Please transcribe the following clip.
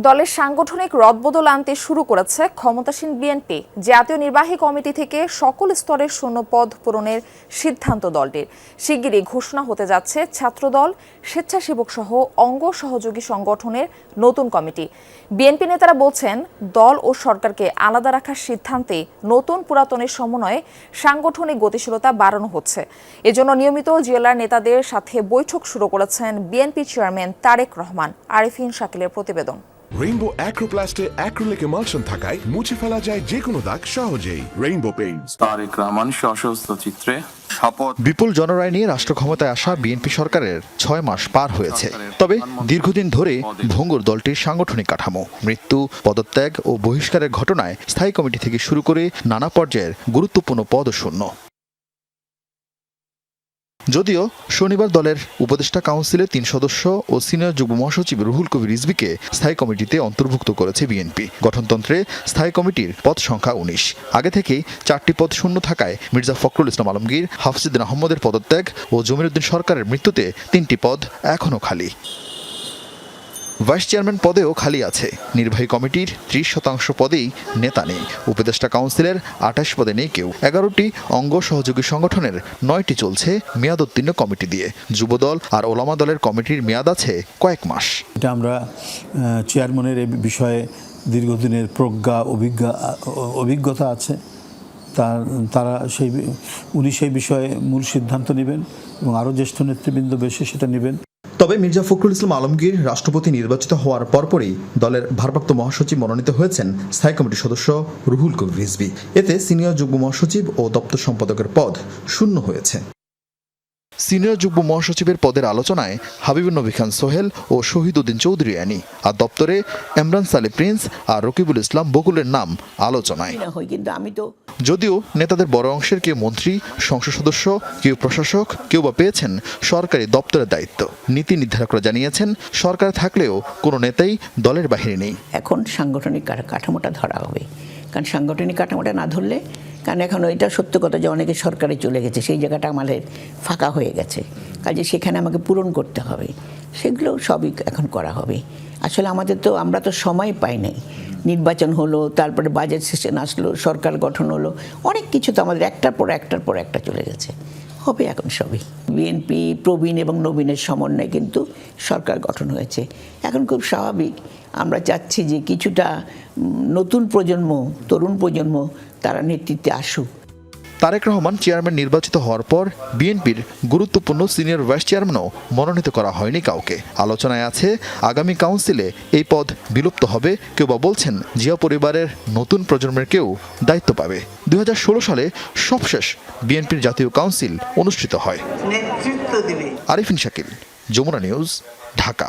দলের সাংগঠনিক রদবদল আনতে শুরু করেছে ক্ষমতাসীন বিএনপি। জাতীয় নির্বাহী কমিটি থেকে সকল স্তরের শূন্য পদ পূরণের সিদ্ধান্ত দলটির। শিগগিরই ঘোষণা হতে যাচ্ছে ছাত্রদল, স্বেচ্ছাসেবক সহ অঙ্গ সহযোগী সংগঠনের নতুন কমিটি। বিএনপি নেতারা বলছেন, দল ও সরকারকে আলাদা রাখার সিদ্ধান্তে নতুন পুরাতনের সমন্বয়ে সাংগঠনিক গতিশীলতা বাড়ানো হচ্ছে। এজন্য নিয়মিত জিএলআর নেতাদের সাথে বৈঠক শুরু করেছেন বিএনপি চেয়ারম্যান তারেক রহমান। আরিফিন শাকিলের প্রতিবেদন। রেইনবো অ্যাক্রোপ্লাস্টে অ্যাক্রিলিক এমালশন থাকায় মুছে ফেলা যায় যে কোনো দাগ সহজেই। Rainbow Paints. তারেক রহমান সশস্ত্র চিত্রে শপথ। বিপুল জনরায় নিয়ে রাষ্ট্র ক্ষমতায় আসা বিএনপি সরকারের 6 মাস পার হয়েছে। তবে দীর্ঘদিন ধরে ভঙ্গুর দলটির সাংগঠনিক কাঠামো। মৃত্যু, পদত্যাগ ও বহিষ্কারের ঘটনায় স্থায়ী কমিটি থেকে শুরু করে নানা পর্যায়ের গুরুত্বপূর্ণ পদ শূন্য। যদিও শনিবার দলের উপদেষ্টা কাউন্সিলের 3 সদস্য ও সিনিয়র যুগ্ম মহাসচিব রুহুল কবির রিজভীকে স্থায়ী কমিটিতে অন্তর্ভুক্ত করেছে বিএনপি। গঠনতন্ত্রে স্থায়ী কমিটির পদ সংখ্যা 19। আগে থেকেই 4টি পদ শূন্য থাকায় মির্জা ফখরুল ইসলাম আলমগীর, হাফিজউদ্দিন আহমদের পদত্যাগ ও জমির উদ্দিন সরকারের মৃত্যুতে 3টি পদ এখনও খালি। ভাইস চেয়ারম্যান পদেও খালি আছে। নির্বাহী কমিটির 30% পদেই নেতা নেই। উপদেষ্টা কাউন্সিলের 28 পদে নেই কেউ। 11টি অঙ্গ সহযোগী সংগঠনের 9টি চলছে মেয়াদোত্তীর্ণ কমিটি দিয়ে। যুবদল আর ওলামা দলের কমিটির মেয়াদ আছে কয়েক মাস। এটা আমরা চেয়ারম্যানের এই বিষয়ে দীর্ঘদিনের প্রজ্ঞা অভিজ্ঞতা আছে। উনি সেই বিষয়ে মূল সিদ্ধান্ত নেবেন এবং আরও জ্যেষ্ঠ নেতৃবৃন্দ বেশি সেটা নেবেন। তবে মির্জা ফখরুল ইসলাম আলমগীর রাষ্ট্রপতি নির্বাচিত হওয়ার পরপরই দলের ভারপ্রাপ্ত মহাসচিব মনোনীত হয়েছেন স্থায়ী কমিটির সদস্য রুহুল কবির রিজভী। এতে সিনিয়র যুগ্ম মহাসচিব ও দপ্তর সম্পাদকের পদ শূন্য হয়েছে। সিনিয়র যুগ্ম মহাসচিবের পদের আলোচনায় হাবিবুন নবী খান সোহেল ও শহীদ উদ্দিন চৌধুরী আনি, আর দপ্তরে এমরান সালে প্রিন্স আর রকিবুল ইসলাম বকুলের নাম আলোচনায়। যদিও নেতাদের বড় অংশের কেউ মন্ত্রী, সংসদ সদস্য, কেউ প্রশাসক, কেউ বা পেয়েছেন সরকারি দপ্তরের দায়িত্ব। নীতি নির্ধারকরা জানিয়েছেন, সরকার থাকলেও কোনো নেতাই দলের বাহিরে নেই। এখন সাংগঠনিক কাঠামোটা ধরা হবে, কারণ সাংগঠনিক কাঠামোটা না ধরলে, কারণ এখন এটা সত্য কথা যে অনেকে সরকারে চলে গেছে, সেই জায়গাটা আমাদের ফাঁকা হয়ে গেছে, কাজে সেখানে আমাকে পূরণ করতে হবে। সেগুলো সবই এখন করা হবে। আসলে আমরা তো সময় পাই নাই। নির্বাচন হলো, তারপরে বাজেট সেশন আসলো, সরকার গঠন হলো, অনেক কিছু তো আমাদের একটার পর একটা চলে গেছে। হবে এখন সবই। বিএনপি প্রবীণ এবং নবীনের সমন্বয়ে কিন্তু সরকার গঠন হয়েছে। এখন খুব স্বাভাবিক আমরা চাচ্ছি যে কিছুটা নতুন প্রজন্ম, তরুণ প্রজন্ম তারা নেতৃত্বে আসুক। তারেক রহমান চেয়ারম্যান নির্বাচিত হওয়ার পর বিএনপির গুরুত্বপূর্ণ সিনিয়র ভাইস চেয়ারম্যানও মনোনীত করা হয়নি কাউকে। আলোচনায় আছে আগামী কাউন্সিলে এই পদ বিলুপ্ত হবে। কেউ বা বলছেন জিয়া পরিবারের নতুন প্রজন্মের কেউ দায়িত্ব পাবে। 2016 সালে সবশেষ বিএনপির জাতীয় কাউন্সিল অনুষ্ঠিত হয়। আরিফিন শাকিল, যমুনা নিউজ, ঢাকা।